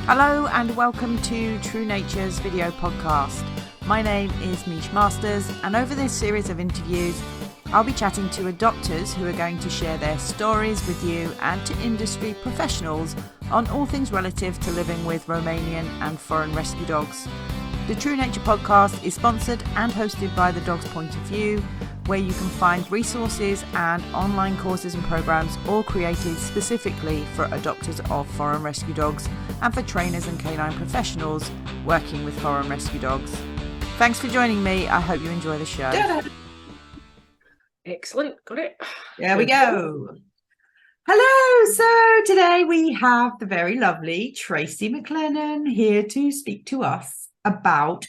Hello and welcome to True Nature's video podcast. My name is Mish Masters, and over this series of interviews I'll be chatting to adopters who are going to share their stories with you and to industry professionals on all things relative to living with Romanian and foreign rescue dogs. The True Nature podcast is sponsored and hosted by The Dog's Point of View, where you can find resources and online courses and programs all created specifically for adopters of foreign rescue dogs and for trainers and canine professionals working with foreign rescue dogs. Thanks for joining me. I hope you enjoy the show. Excellent, got it. There we go. Hello, so today we have the very lovely Tracey McLennan here to speak to us about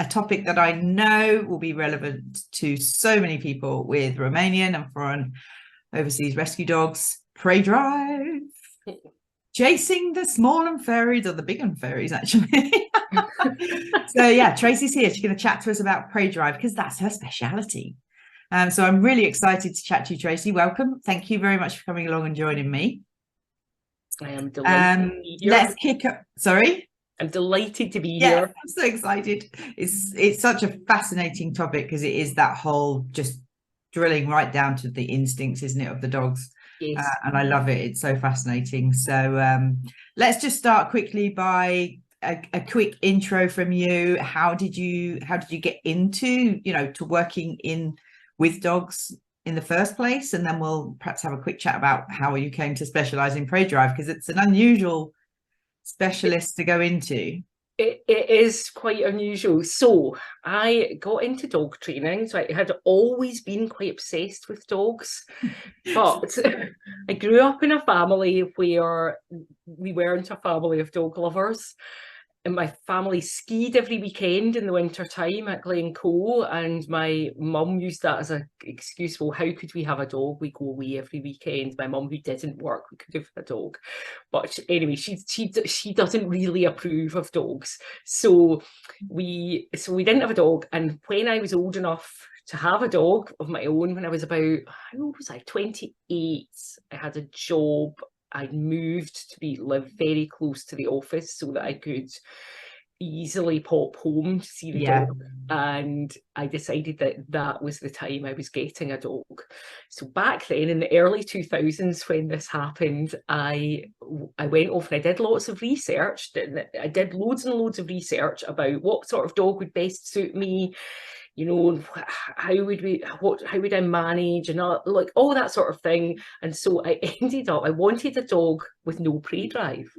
a topic that I know will be relevant to so many people with Romanian and foreign overseas rescue dogs: prey drive, chasing the small and furries, or the big and furries actually. So yeah, Tracey's here. She's going to chat to us about prey drive because that's her speciality. So I'm really excited to chat to you, Tracey. Welcome. Thank you very much for coming along and joining me. I am delighted to be here. Let's kick up. Sorry? I'm delighted to be Yeah, here. I'm so excited. It's such a fascinating topic because it is that whole just drilling right down to the instincts, isn't it, of the dogs? Yes. And I love it. It's so fascinating. So let's just start quickly by a quick intro from you. How did you get into, to working with dogs in the first place? And then we'll perhaps have a quick chat about how you came to specialize in prey drive, because it's an unusual specialist to go into. It is quite unusual. So I got into dog training. So I had always been quite obsessed with dogs, but I grew up in a family where we weren't a family of dog lovers. And my family skied every weekend in the winter time at Glencoe, and my mum used that as an excuse. Well, how could we have a dog? We go away every weekend. My mum, who didn't work, we could have a dog. But anyway, she doesn't really approve of dogs. So we didn't have a dog. And when I was old enough to have a dog of my own, when I was about, how old was I? 28. I had a job. I'd moved to live very close to the office so that I could easily pop home to see the dog. And I decided that was the time I was getting a dog. So back then in the early 2000s when this happened, I went off and I did lots of research. I did loads and loads of research about what sort of dog would best suit me. How would I manage, and like all that sort of thing. And so I wanted a dog with no prey drive,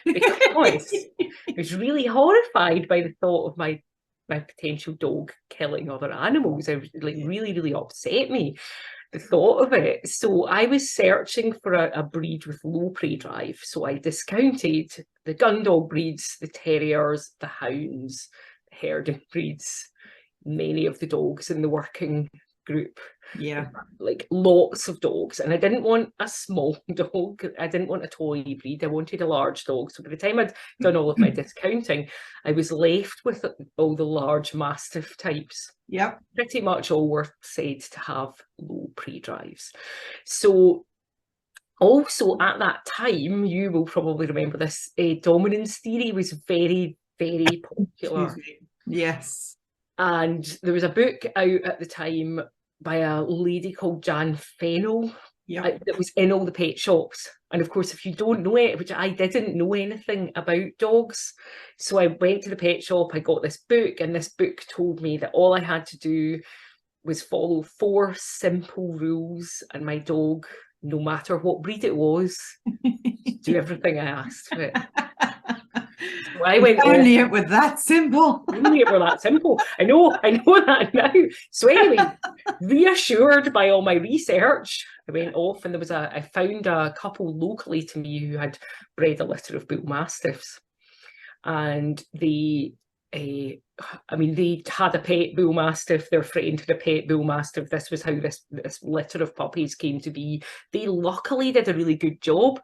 because I was really horrified by the thought of my potential dog killing other animals. It really upset me, the thought of it. So I was searching for a breed with low prey drive. So I discounted the gun dog breeds, the terriers, the hounds, the herding breeds, many of the dogs in the working group. Like lots of dogs. And I didn't want a small dog. I didn't want a toy breed. I wanted a large dog. So by the time I'd done all of my discounting, I was left with all the large mastiff types. Pretty much all were said to have low prey drives. So also at that time, you will probably remember this, dominance theory was very, very popular. Yes. And there was a book out at the time by a lady called Jan Fennell that was in all the pet shops. And of course, if you don't know it, which I didn't know anything about dogs, so I went to the pet shop, I got this book, and this book told me that all I had to do was follow 4 simple rules, and my dog, no matter what breed it was, do everything I asked of it. So I went only it was that simple. Only it were that simple. I know that now. So anyway, reassured by all my research, I went off, and I found a couple locally to me who had bred a litter of bull mastiffs, and they had a pet bull mastiff. Their friend had a pet bull mastiff. This was how this litter of puppies came to be. They luckily did a really good job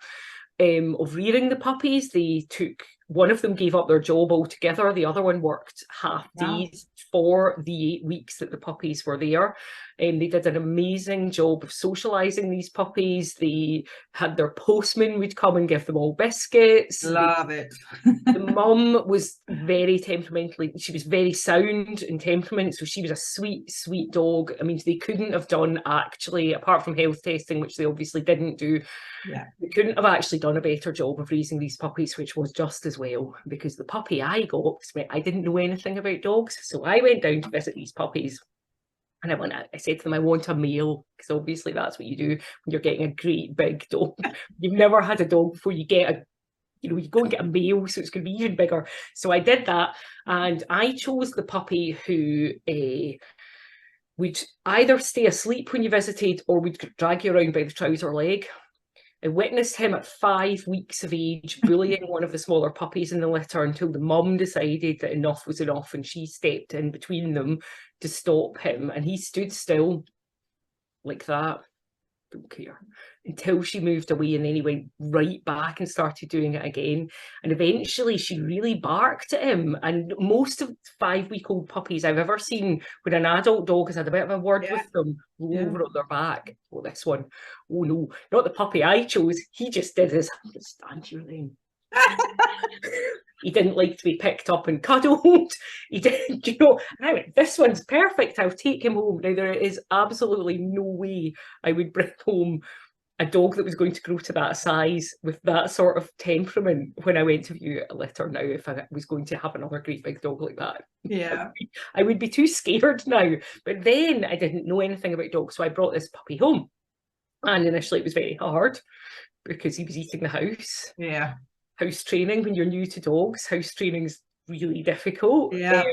of rearing the puppies. They took one of them gave up their job altogether. The other one worked half days for the 8 weeks that the puppies were there. And they did an amazing job of socialising these puppies. They had their postman would come and give them all biscuits. Love it. The mum was very temperamentally, she was very sound in temperament, so she was a sweet, sweet dog. I mean, they couldn't have done actually, apart from health testing, which they obviously didn't do, they couldn't have actually done a better job of raising these puppies, which was just as well, because the puppy I got, I didn't know anything about dogs, so I went down to visit these puppies. And I said to them, I want a male, because obviously that's what you do when you're getting a great big dog. You've never had a dog before, you get you go and get a male, so it's going to be even bigger. So I did that, and I chose the puppy who would either stay asleep when you visited or would drag you around by the trouser leg. I witnessed him at 5 weeks of age bullying one of the smaller puppies in the litter until the mum decided that enough was enough, and she stepped in between them to stop him, and he stood still like that, don't care, until she moved away, and then he went right back and started doing it again. And eventually she really barked at him, and most of 5-week-old puppies I've ever seen, when an adult dog has had a bit of a word with them, roll over on their back. Well, this one, oh no, not the puppy I chose, he just did his, I'm going to stand here then. He didn't like to be picked up and cuddled. He didn't, I went, this one's perfect, I'll take him home. Now, there is absolutely no way I would bring home a dog that was going to grow to that size with that sort of temperament when I went to view a litter now, if I was going to have another great big dog like that. Yeah. I would be too scared now. But then I didn't know anything about dogs, so I brought this puppy home. And initially it was very hard because he was eating the house. Yeah. House training, when you're new to dogs, house training is really difficult. Yeah.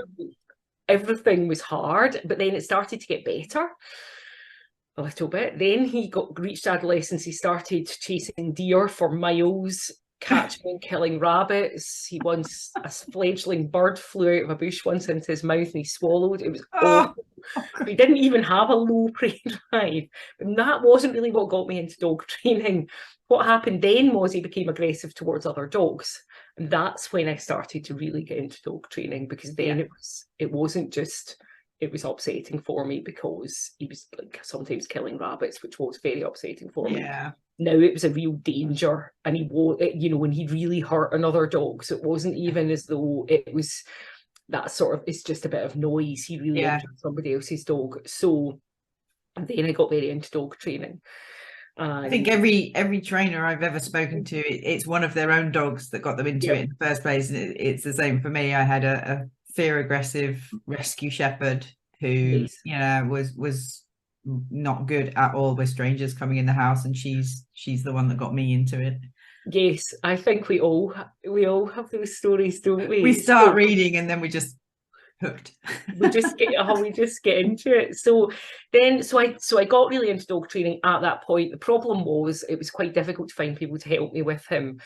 Everything was hard, but then it started to get better a little bit. Then he reached adolescence. He started chasing deer for miles, catching and killing rabbits. He once, a fledgling bird flew out of a bush once into his mouth and he swallowed. It was awful. He didn't even have a low prey drive. And that wasn't really what got me into dog training. What happened then was he became aggressive towards other dogs. And that's when I started to really get into dog training, because then it wasn't just, it was upsetting for me because he was like sometimes killing rabbits, which was very upsetting for me. Yeah. Now it was a real danger, and he was, when he really hurt another dog. So it wasn't even as though it was that sort of, it's just a bit of noise. He really injured somebody else's dog. So then I got very into dog training. I think every trainer I've ever spoken to, it's one of their own dogs that got them into it in the first place. And it's the same for me. I had a fear aggressive rescue shepherd who was not good at all with strangers coming in the house, and she's the one that got me into it. Yes, I think we all have those stories, don't we? We start reading and then we just hooked. we just get into it. So I got really into dog training at that point. The problem was it was quite difficult to find people to help me with him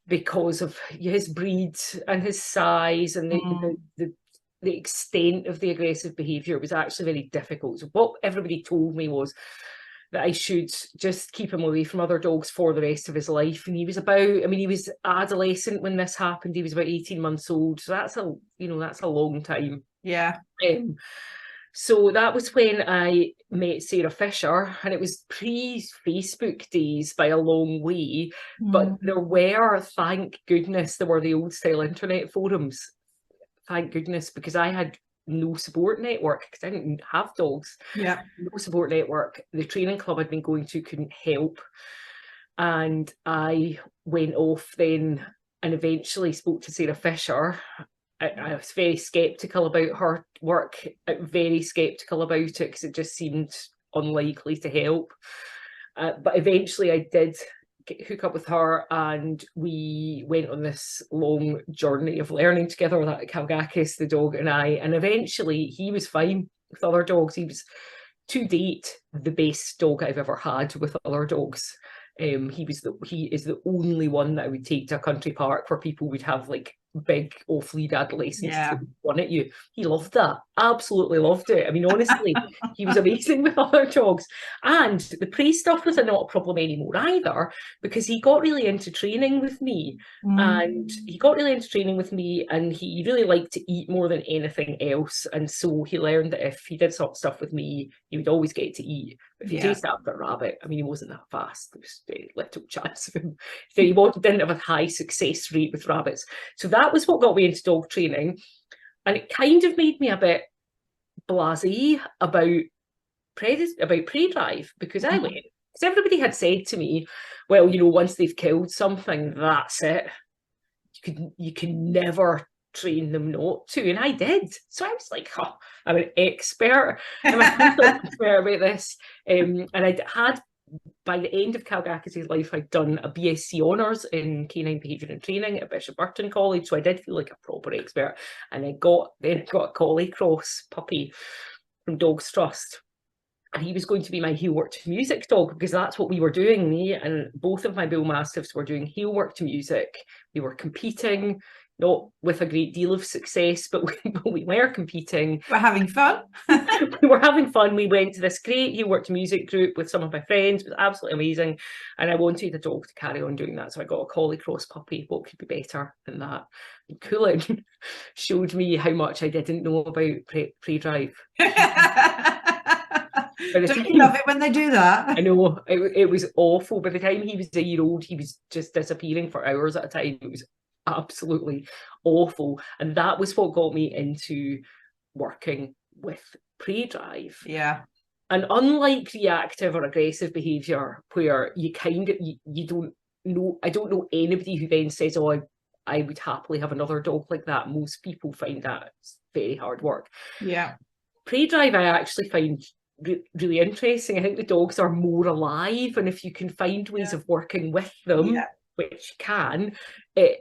because of his breed and his size and the extent of the aggressive behaviour. Was actually very difficult. So what everybody told me was that I should just keep him away from other dogs for the rest of his life. And he was he was adolescent when this happened. He was about 18 months old. So that's a long time. Yeah. So that was when I met Sarah Fisher, and it was pre-Facebook days by a long way. But there were, thank goodness, there were the old style internet forums. Thank goodness, because I had no support network because I didn't have dogs. Yeah. No support network. The training club I'd been going to couldn't help. And I went off then and eventually spoke to Sarah Fisher. I was very sceptical about her work, very sceptical about it because it just seemed unlikely to help. But eventually I did hook up with her, and we went on this long journey of learning together, that Kalgakis, the dog, and I. And eventually he was fine with other dogs. He was, to date, the best dog I've ever had with other dogs. He is the only one that I would take to a country park where people would have like big off-lead adolescents Yeah. that would run at you. He loved that. Absolutely loved it. I mean, honestly, he was amazing with other dogs. And the prey stuff was not a problem anymore either, because he got really into training with me. And he really liked to eat more than anything else. And so he learned that if he did some stuff with me, he would always get to eat. If he chased after a rabbit, I mean, he wasn't that fast. There was very little chance of him. So he didn't have a high success rate with rabbits. So that was what got me into dog training. And it kind of made me a bit blasé about prey drive, because I went, because everybody had said to me, well, you know, once they've killed something, that's it. You can never train them not to, and I did. So I was like, oh, I'm an expert. I'm an expert about this. And I had, by the end of Calgacus's life, I'd done a BSc honours in canine behaviour and training at Bishop Burton College, so I did feel like a proper expert. And I got a collie cross puppy from Dogs Trust, and he was going to be my heel work to music dog, because that's what we were doing. Me and both of my bull mastiffs were doing heel work to music. We were competing, not with a great deal of success, but we were competing. We're having fun. We were having fun. We went to this great heel work to music group with some of my friends. It was absolutely amazing. And I wanted the dog to carry on doing that. So I got a collie cross puppy. What could be better than that? And Coolin showed me how much I didn't know about prey drive. Don't you love it when they do that? I know, it was awful. By the time he was a year old, he was just disappearing for hours at a time. It was absolutely awful. And that was what got me into working with prey drive. Yeah. And unlike reactive or aggressive behaviour, where you kind of, you don't know, I don't know anybody who then says, oh, I would happily have another dog like that. Most people find that very hard work. Yeah. Prey drive, I actually find really interesting. I think the dogs are more alive, and if you can find ways of working with them, which can, it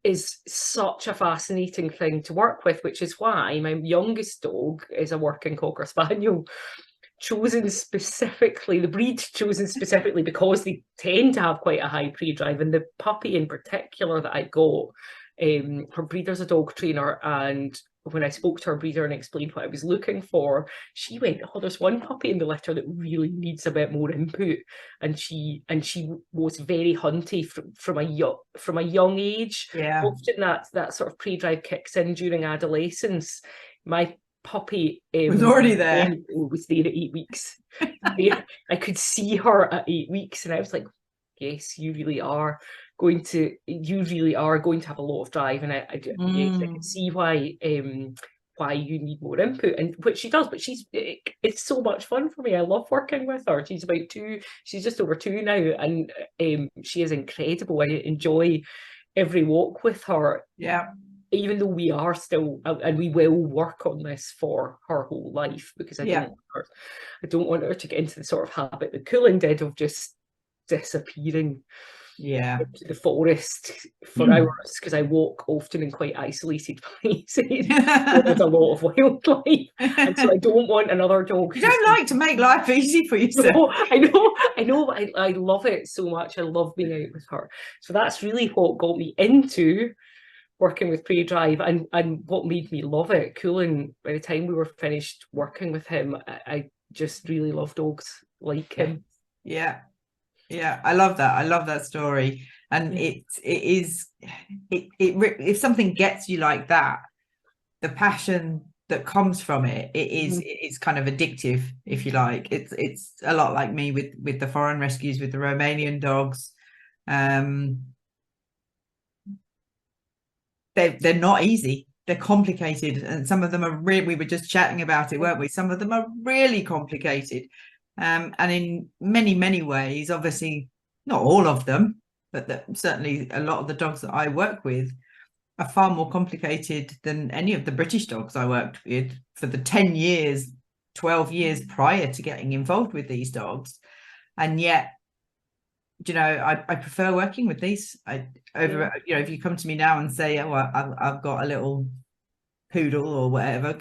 is such a fascinating thing to work with, which is why my youngest dog is a working Cocker Spaniel, chosen specifically, the breed chosen specifically because they tend to have quite a high prey drive. And the puppy in particular that I got, her breeder's a dog trainer, and when I spoke to her breeder and explained what I was looking for, she went, oh, there's one puppy in the litter that really needs a bit more input. And she was very hunty from a young age. Yeah. Often that sort of pre-drive kicks in during adolescence. My puppy was already there. Was there at 8 weeks. I could see her at 8 weeks, and I was like, yes, you really are going to have a lot of drive. And I can see why you need more input, and which she does. But it's so much fun for me. I love working with her. She's about 2, she's just over 2 now, and she is incredible. I enjoy every walk with her. Yeah. Even though we are still, and we will work on this for her whole life, because I don't want her to get into the sort of habit that Coolin did of just disappearing into the forest for hours, because I walk often in quite isolated places where there's a lot of wildlife, and so I don't want another dog. You don't like to make life easy for yourself. No, I know, I love it so much. I love being out with her. So that's really what got me into working with prey drive, and what made me love it. Coolin, by the time we were finished working with him, I just really love dogs like him. Yeah, I love that story. And if something gets you like that, the passion that comes from it's kind of addictive, if you like. It's a lot like me with the foreign rescues, with the Romanian dogs. They're not easy. They're complicated, and some of them are really, we were just chatting about it, weren't we? Some of them are really complicated. And in many ways, obviously not all of them, but certainly a lot of the dogs that I work with are far more complicated than any of the British dogs I worked with for the 10 years, 12 years prior to getting involved with these dogs. And yet, you know, I prefer working with these over, you know, if you come to me now and say, oh, I've got a little poodle or whatever,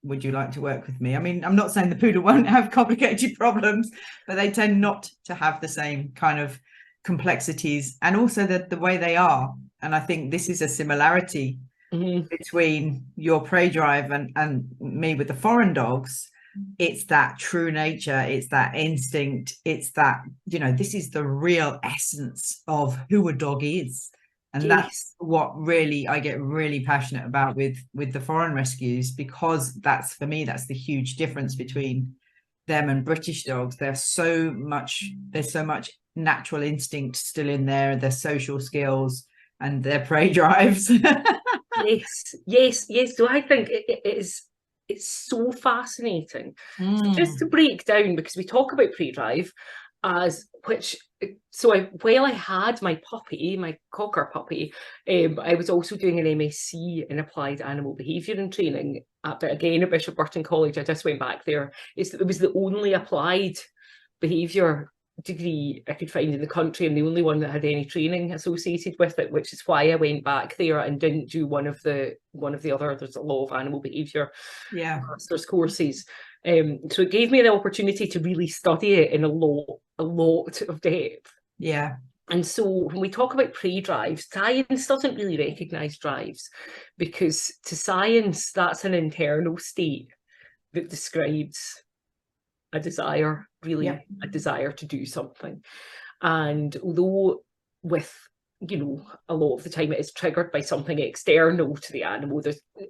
would you like to work with me? I mean, I'm not saying the poodle won't have complicated problems, but they tend not to have the same kind of complexities, and also the way they are. And I think this is a similarity Mhm. between your prey drive and me with the foreign dogs. It's that true nature, it's that instinct, it's that, this is the real essence of who a dog is. And Yes. that's what really I get really passionate about with the foreign rescues, because that's, for me, that's the huge difference between them and British dogs. There's so much natural instinct still in there, their social skills and their prey drives. Yes. So I think it's so fascinating. So just to break down, because we talk about prey drive while I had my puppy, my cocker puppy, I was also doing an MSc in applied animal behaviour and training at Bishop Burton College. I just went back there. It was the only applied behaviour degree I could find in the country, and the only one that had any training associated with it, which is why I went back there and didn't do one of the other. There's a lot of animal behaviour master's courses. So it gave me the opportunity to really study it in a lot of depth. Yeah. And so when we talk about prey drives, science doesn't really recognise drives, because to science, that's an internal state that describes a desire, really, a desire to do something. And although with, a lot of the time it is triggered by something external to the animal,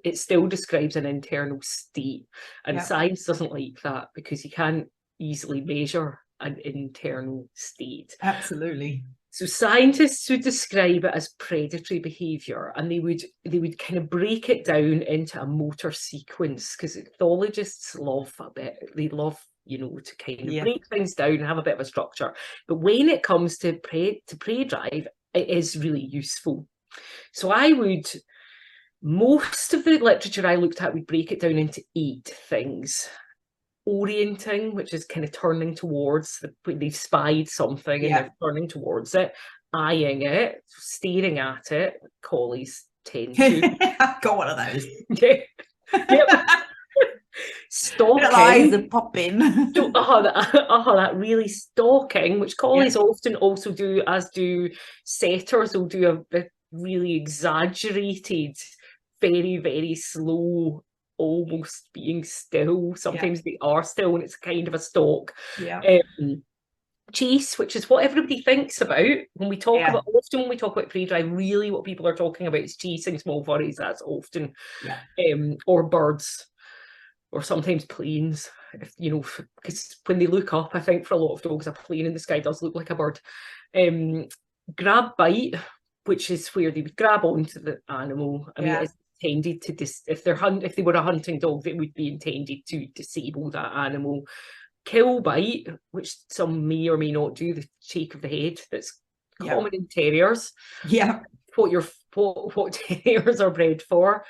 it still describes an internal state. And science doesn't like that, because you can't easily measure an internal state. Absolutely. So scientists would describe it as predatory behaviour, and they would kind of break it down into a motor sequence, because ethologists love to kind of break things down and have a bit of a structure. But when it comes to prey drive, it is really useful. So most of the literature I looked at would break it down into 8 things. Orienting, which is kind of turning towards they've spied something and they're turning towards it. Eyeing it, staring at it. Collies tend to. I've got one of those. Stalking. Little eyes are popping. That really stalking, which collies often also do, as do setters. Will do a really exaggerated, very, very slow, almost being still. Sometimes they are still, and it's kind of a stalk. Chase, which is what everybody thinks about when we talk about, often when we talk about prey drive, really what people are talking about is chasing small furries. That's often or birds, or sometimes planes, because when they look up, I think for a lot of dogs a plane in the sky does look like a bird. Grab bite, which is where they would grab onto the animal. I mean, it's intended to if they were a hunting dog, it would be intended to disable that animal. Kill bite, which some may or may not do, the shake of the head, that's common in terriers. What terriers are bred for.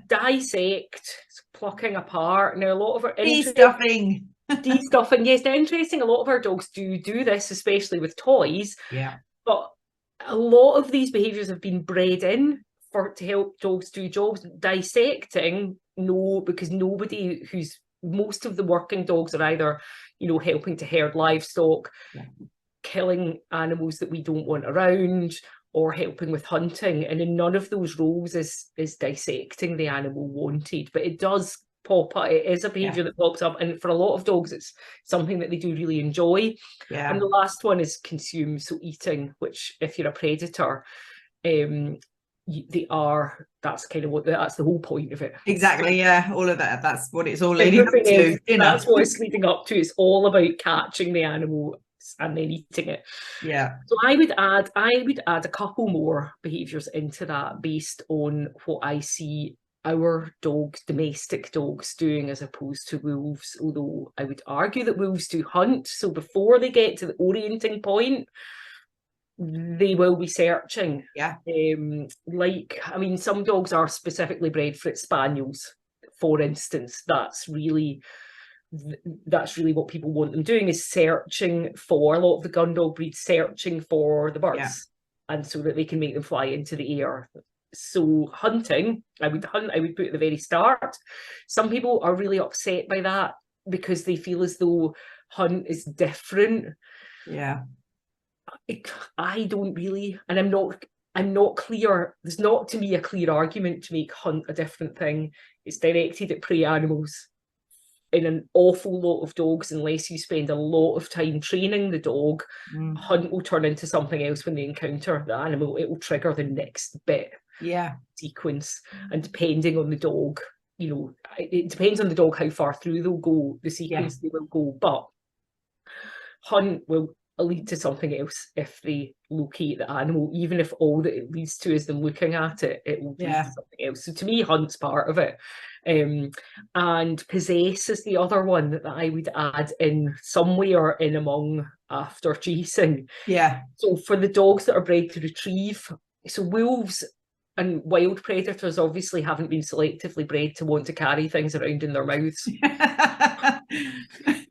Dissect, plucking apart. Now a lot of our de-stuffing. Yes, now interesting, a lot of our dogs do this, especially with toys. But a lot of these behaviours have been bred in to help dogs do jobs. Dissecting, no, because most of the working dogs are either, helping to herd livestock, killing animals that we don't want around, or helping with hunting. And in none of those roles is dissecting the animal wanted. But it does pop up. It is a behaviour that pops up. And for a lot of dogs, it's something that they do really enjoy. And the last one is consume, so eating, which if you're a predator, that's the whole point of it. Exactly. All of that, that's what it's all leading up to. That's what it's leading up to. It's all about catching the animal and then eating it. So I would add a couple more behaviours into that, based on what I see our dogs, domestic dogs, doing as opposed to wolves, although I would argue that wolves do hunt. So before they get to the orienting point, they will be searching. Some dogs are specifically bred for it. Spaniels, for instance, that's really what people want them doing, is searching for, a lot of the gun dog breeds, searching for the birds, and so that they can make them fly into the air. So hunting, I would put at the very start. Some people are really upset by that because they feel as though hunt is different. I don't really, and I'm not I'm not clear. There's not, to me, a clear argument to make hunt a different thing. It's directed at prey animals in an awful lot of dogs. Unless you spend a lot of time training the dog, hunt will turn into something else when they encounter the animal. It will trigger the next bit sequence. And depending on the dog, you know, it depends on the dog how far through they'll go, the sequence they will go. But hunt will lead to something else if they locate the animal, even if all that it leads to is them looking at it, it will lead to something else. So to me, hunt's part of it. And possess is the other one that I would add in somewhere in among after chasing. So for the dogs that are bred to retrieve, so wolves and wild predators obviously haven't been selectively bred to want to carry things around in their mouths.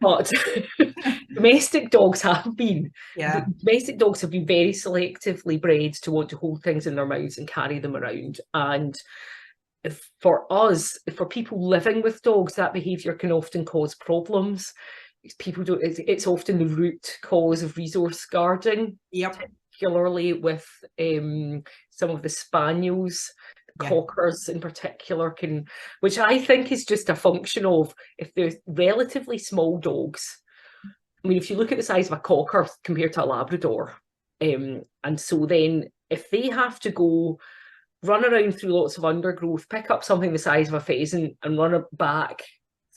But domestic dogs have been. Domestic dogs have been very selectively bred to want to hold things in their mouths and carry them around. And for us, for people living with dogs, that behaviour can often cause problems. People don't. It's often the root cause of resource guarding. Particularly with some of the spaniels, cockers in particular, which I think is just a function of, if they're relatively small dogs. I mean, if you look at the size of a cocker compared to a Labrador, and so then if they have to go run around through lots of undergrowth, pick up something the size of a pheasant and run it back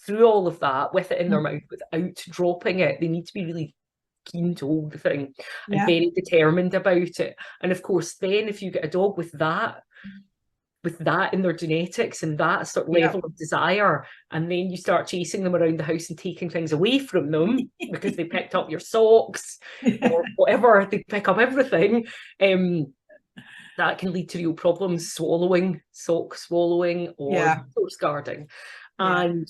through all of that with it in their mouth without dropping it, they need to be really keen to hold the thing and very determined about it. And of course, then if you get a dog with that in their genetics and that sort of level of desire, and then you start chasing them around the house and taking things away from them because they picked up your socks or whatever, they pick up everything, that can lead to real problems, sock swallowing or resource guarding. And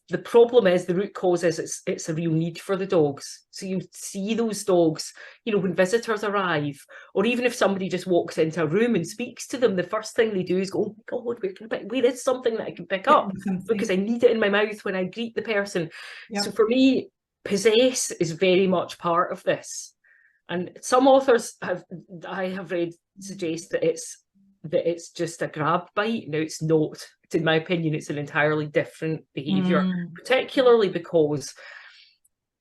the problem is, the root cause is it's a real need for the dogs. So you see those dogs, you know, when visitors arrive, or even if somebody just walks into a room and speaks to them, the first thing they do is go, oh my God, where is something that I can pick up? Because I need it in my mouth when I greet the person. So for me, possess is very much part of this. And some authors I have read suggest that it's just a grab bite. Now, it's not. In my opinion, it's an entirely different behaviour, particularly because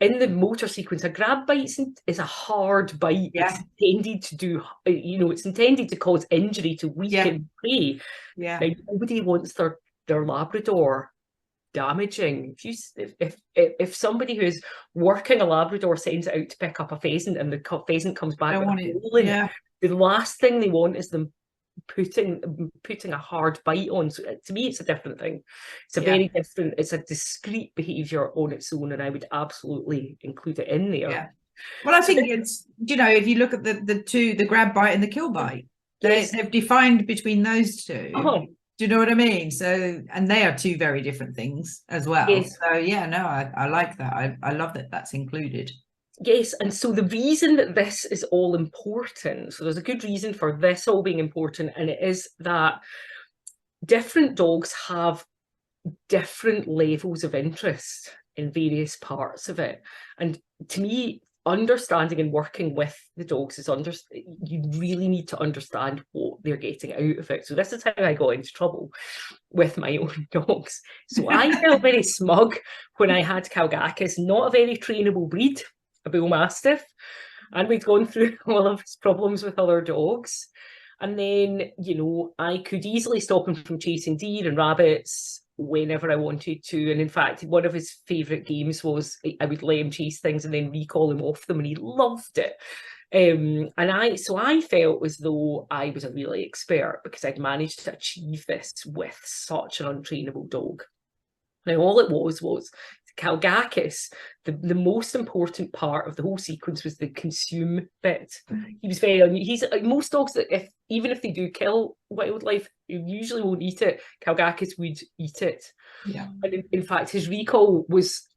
in the motor sequence, a grab bite is a hard bite. It's intended to do, you know, it's intended to cause injury, to weaken prey. Now, nobody wants their Labrador damaging. If somebody who's working a Labrador sends it out to pick up a pheasant and the pheasant comes back with a hole in it, the last thing they want is them putting a hard bite on. So to me, it's a different thing. It's a very different, it's a discrete behaviour on its own, and I would absolutely include it in there. Well, I think it's, you know, if you look at the two, the grab bite and the kill bite, they've defined between those two. Do you know what I mean? So, and they are two very different things as well. So yeah, no, I like that. I love that that's included. Yes, and so the reason that this is all important, so there's a good reason for this all being important, and it is that different dogs have different levels of interest in various parts of it. And to me, understanding and working with the dogs is you really need to understand what they're getting out of it. So this is how I got into trouble with my own dogs. So I felt very smug when I had Kalgakis, not a very trainable breed, a bull mastiff, and we'd gone through all of his problems with other dogs. And then, you know, I could easily stop him from chasing deer and rabbits whenever I wanted to. And in fact, one of his favourite games was I would let him chase things and then recall him off them, and he loved it. And I felt as though I was a really expert because I'd managed to achieve this with such an untrainable dog. Now, all it was Kalgakis, the most important part of the whole sequence was the consume bit. He was he's most dogs that even if they do kill wildlife, you usually won't eat it. Kalgakis would eat it. And in fact, his recall was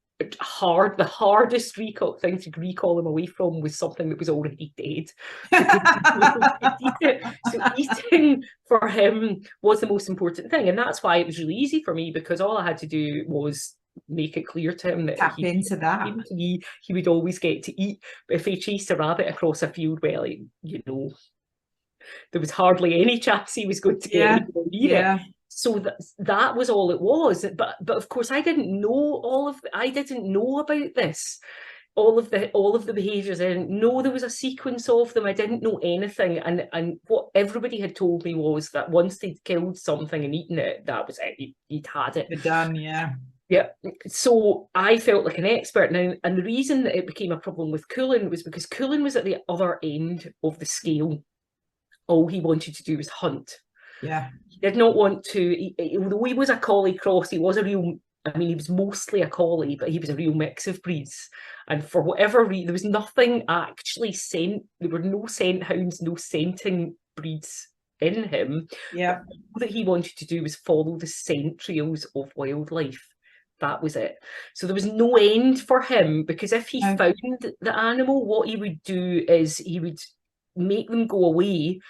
hard. The hardest thing to recall him away from was something that was already dead. So eating for him was the most important thing, and that's why it was really easy for me, because all I had to do was make it clear to him that he would always get to eat. But if he chased a rabbit across a field, well, you know, There was hardly any chance he was going to get anywhere near it. So that was all it was. But of course, I didn't know I didn't know about this. All of the behaviours. I didn't know there was a sequence of them. I didn't know anything. And what everybody had told me was that once they'd killed something and eaten it, that was it. You'd had it. You're done, yeah. Yeah. So I felt like an expert now. And the reason that it became a problem with Cullen was because Cullen was at the other end of the scale. All he wanted to do was hunt. Yeah. He did not want to, although he was a collie cross, he was a real, I mean, he was mostly a collie, but he was a real mix of breeds. And for whatever reason, there was nothing actually scent, there were no scent hounds, no scenting breeds in him. Yeah. All that he wanted to do was follow the scent trails of wildlife. That was it. So there was no end for him, because if he found the animal, what he would do is he would make them go away,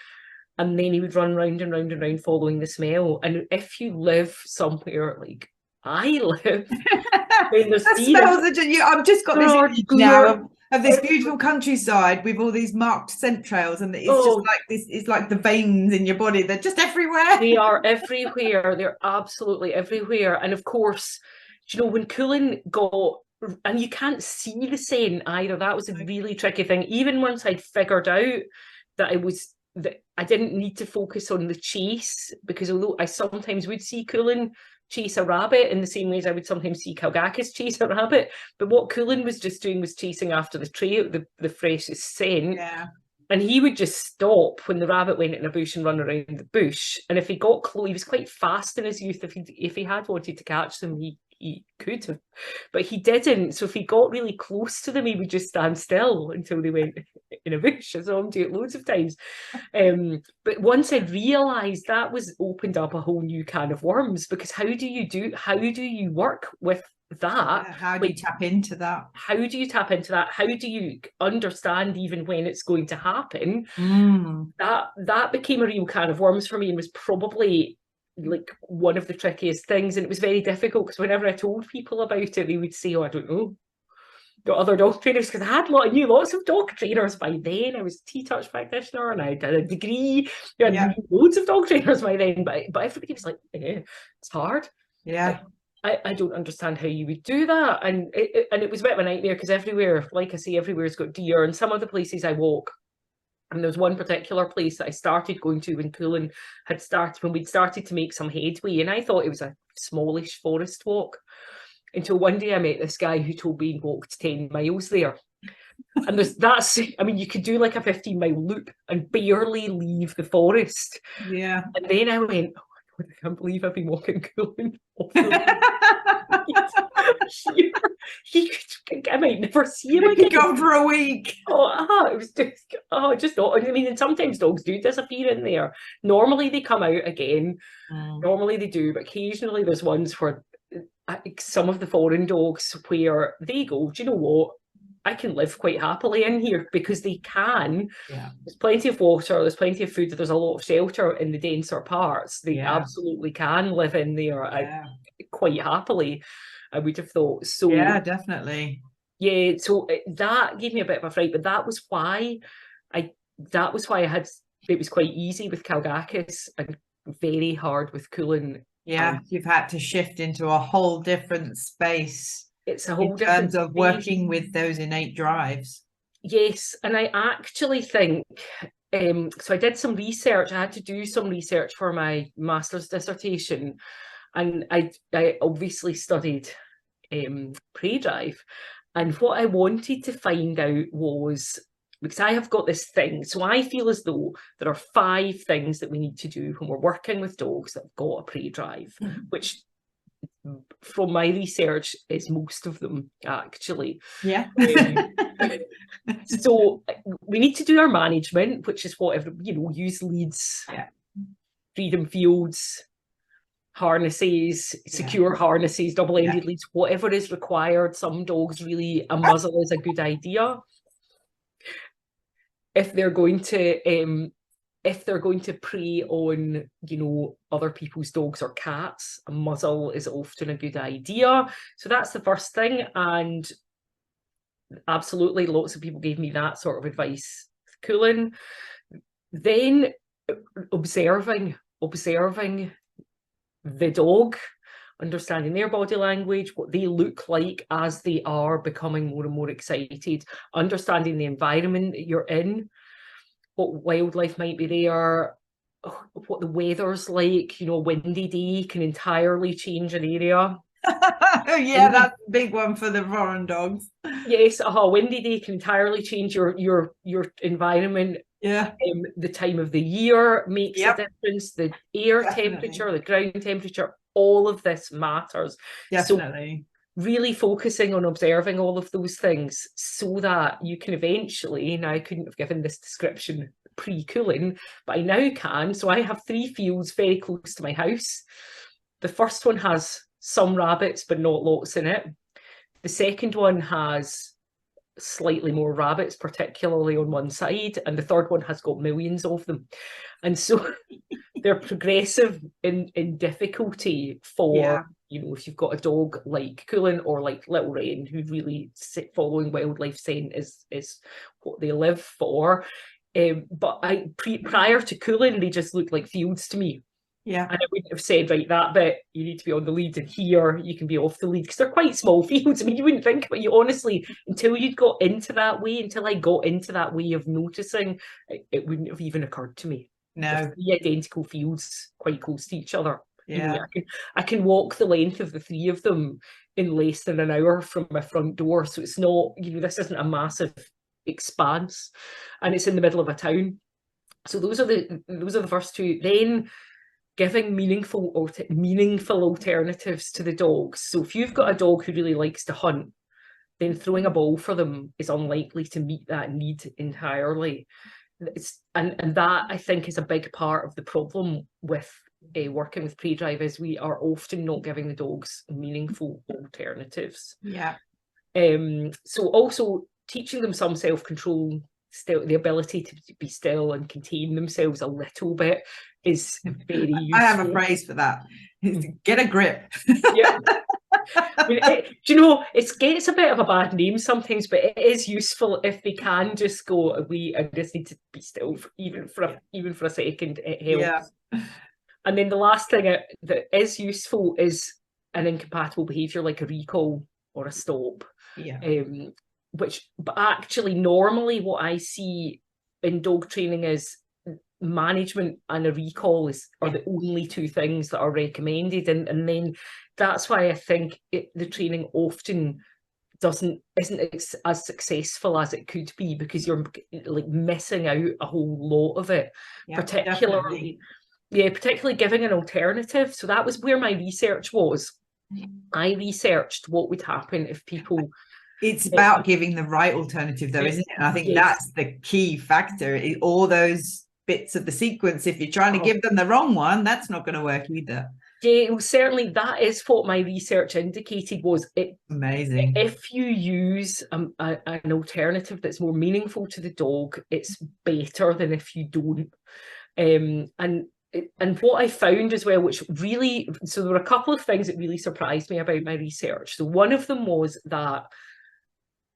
and then he would run round and round and round following the smell. And if you live somewhere like I live, I've just got this image now of this beautiful countryside with all these marked scent trails, and it's just like this. It's like the veins in your body. They're just everywhere. They are everywhere. They're absolutely everywhere. And of course, you know, when Cullen got, and you can't see the scent either. That was a really tricky thing. Even once I'd figured out that I didn't need to focus on the chase, because although I sometimes would see Cullen chase a rabbit in the same way as I would sometimes see Kalgakis chase a rabbit, but what Cullen was just doing was chasing after the trail, the freshest scent. Yeah. And he would just stop when the rabbit went in a bush and run around the bush. And if he got close, he was quite fast in his youth. If he had wanted to catch them, he could have, but he didn't. So if he got really close to them, he would just stand still until they went in a bush. I saw him do it loads of times. But once I realised, that was opened up a whole new can of worms, because how do you work with that? How do you tap into that? How do you tap into that? How do you understand even when it's going to happen? That became a real can of worms for me, and was probably like one of the trickiest things. And it was very difficult, because whenever I told people about it, they would say, oh, I don't know, got other dog trainers, because I knew lots of dog trainers by then. I was a T-touch practitioner and I did a degree. I knew loads of dog trainers by then, but everybody was like, it's hard. I don't understand how you would do that. And it was a bit of a nightmare, because everywhere, like I say, everywhere's got deer, and some of the places I walk, and there was one particular place that I started going to when Cullen when we'd started to make some headway, and I thought it was a smallish forest walk, until one day I met this guy who told me he walked 10 miles there. And you could do like a 15-mile loop and barely leave the forest. Yeah. And then I went, oh my God, I can't believe I've been walking Cullen off I might never see him again. Go for a week. It was just not. I mean, and sometimes dogs do disappear in there. Normally they come out again. Normally they do, but occasionally there's ones where some of the foreign dogs where they go, do you know what? I can live quite happily in here, because they can. Yeah. There's plenty of water, there's plenty of food, there's a lot of shelter in the denser parts. They absolutely can live in there quite happily, I would have thought. So yeah, definitely. Yeah, so that gave me a bit of a fright, but that was why it was quite easy with Kalgakis and very hard with Cullen. Yeah, you've had to shift into a whole different space. It's a whole different in terms of working with those innate drives. Yes, and I actually think, so I did some research. I had to do some research for my master's dissertation, and I obviously studied prey drive. And what I wanted to find out was, because I have got this thing, so I feel as though there are 5 things that we need to do when we're working with dogs that have got a prey drive, which from my research is most of them, actually. Yeah. So we need to do our management, which is whatever, use leads, freedom fields, harnesses, secure harnesses, double-ended leads, whatever is required. Some dogs really, a muzzle is a good idea. If they're going to prey on, other people's dogs or cats, a muzzle is often a good idea. So that's the first thing. And absolutely, lots of people gave me that sort of advice. Cullen. Then observing the dog, understanding their body language, what they look like as they are becoming more and more excited, understanding the environment that you're in, what wildlife might be there, what the weather's like. You know, a windy day can entirely change an area. Yeah, that's a big one for the foreign dogs. Yes, a windy day can entirely change your environment. Yeah. The time of the year makes a difference. The air temperature, the ground temperature, all of this matters. Definitely. So really focusing on observing all of those things so that you can eventually, now I couldn't have given this description pre-cooling, but I now can. So I have 3 fields very close to my house. The first one has some rabbits, but not lots in it. The second one has slightly more rabbits, particularly on one side, and the third one has got millions of them. And so they're progressive in difficulty for, you know, if you've got a dog like Cooling or like Little Wren, who really following wildlife scent is what they live for. But prior to Cooling, they just looked like fields to me. Yeah. And I wouldn't have said, right, that bit, you need to be on the lead, and here you can be off the lead, because they're quite small fields. I mean, you wouldn't think about you, honestly, until I got into that way of noticing, it wouldn't have even occurred to me. No. 3 identical fields quite close to each other. Yeah. You know, I can walk the length of the 3 of them in less than an hour from my front door. So it's not, you know, this isn't a massive expanse, and it's in the middle of a town. So those are the first 2. Then giving meaningful alternatives to the dogs. So if you've got a dog who really likes to hunt, then throwing a ball for them is unlikely to meet that need entirely. And that, I think, is a big part of the problem with working with pre-drive, is we are often not giving the dogs meaningful alternatives. Yeah. So also teaching them some self-control, still the ability to be still and contain themselves a little bit is very useful. I have a phrase for that. Get a grip. Yeah. I mean, do you know, it gets a bit of a bad name sometimes, but it is useful if they can just go, I just need to be still even for a second. It helps. Yeah. And then the last thing that is useful is an incompatible behaviour, like a recall or a stop. Yeah. But actually normally what I see in dog training is management and a recall are the only 2 things that are recommended, and then that's why I think the training often isn't as successful as it could be, because you're like missing out a whole lot of it. Particularly giving an alternative. So that was where my research was. I researched what would happen if people... It's about giving the right alternative, though, isn't it? And I think that's the key factor. All those bits of the sequence, if you're trying to give them the wrong one, that's not going to work either. Yeah, well, certainly that is what my research indicated. Was it amazing? If you use an alternative that's more meaningful to the dog, it's better than if you don't. And what I found as well, which really, so there were a couple of things that really surprised me about my research. So one of them was that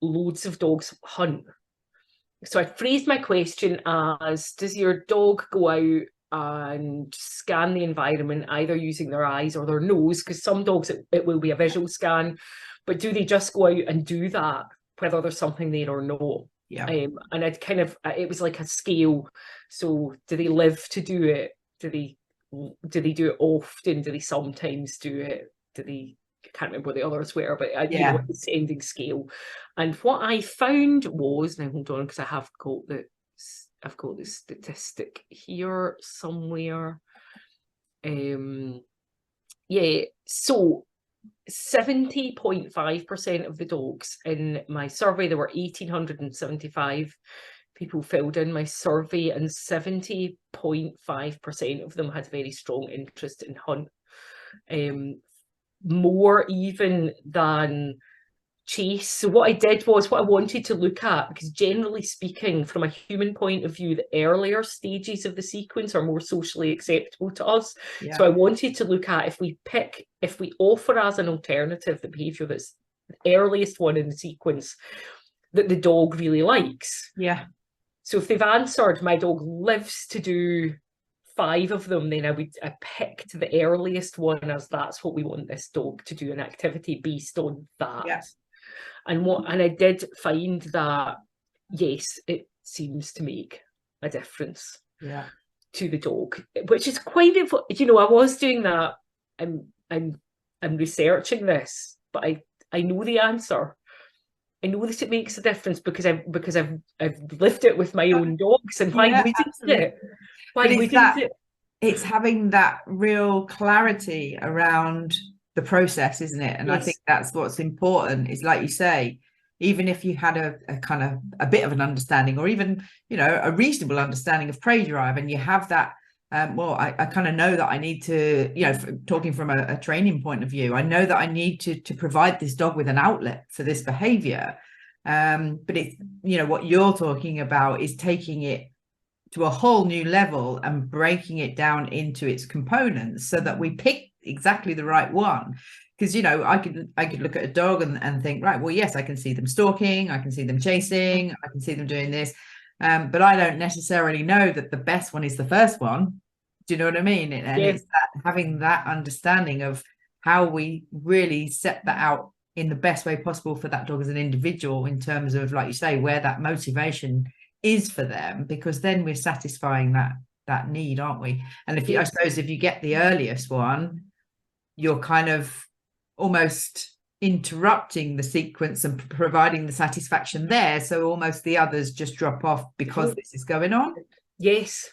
loads of dogs hunt. So I phrased my question as, does your dog go out and scan the environment either using their eyes or their nose? Because some dogs it will be a visual scan, but do they just go out and do that whether there's something there or not? Yeah. And I'd it was like a scale. So do they live to do it? Do they do it often? Do they sometimes do it? I can't remember what the others were, but you know, the descending scale. And what I found was, now hold on, because I've got the statistic here somewhere. So 70.5% of the dogs in my survey, there were 1,875 people filled in my survey, and 70.5% of them had very strong interest in hunt. More even than chase. So what I did was, what I wanted to look at, because generally speaking, from a human point of view, the earlier stages of the sequence are more socially acceptable to us. Yeah. So I wanted to look at, if we offer as an alternative the behaviour that's the earliest one in the sequence that the dog really likes. Yeah. So if they've answered, my dog lives to do 5 of them, then I picked the earliest one as that's what we want this dog to do, an activity based on that. Yeah. And I did find that, yes, it seems to make a difference to the dog, which is quite, you know, I was doing that. I'm researching this, but I know the answer. I know that it makes a difference because I've lived it with my own dogs. And why wouldn't it? Why wouldn't it? It's having that real clarity around the process, isn't it? And I think that's what's important, is like you say, even if you had a kind of a bit of an understanding, or even, you know, a reasonable understanding of prey drive, and you have that, well, I kind of know that I need to, you know, talking from a training point of view, I know that I need to provide this dog with an outlet for this behavior. But it's, you know, what you're talking about is taking it to a whole new level and breaking it down into its components so that we pick exactly the right one. Because, you know, I could look at a dog and think, right, well, yes, I can see them stalking, I can see them chasing, I can see them doing this, but I don't necessarily know that the best one is the first one. Do you know what I mean? And it's that, having that understanding of how we really set that out in the best way possible for that dog as an individual, in terms of, like you say, where that motivation is for them, because then we're satisfying that need, aren't we? And if you, I suppose, if you get the earliest one, you're kind of almost interrupting the sequence and providing the satisfaction there, so almost the others just drop off because this is going on. Yes,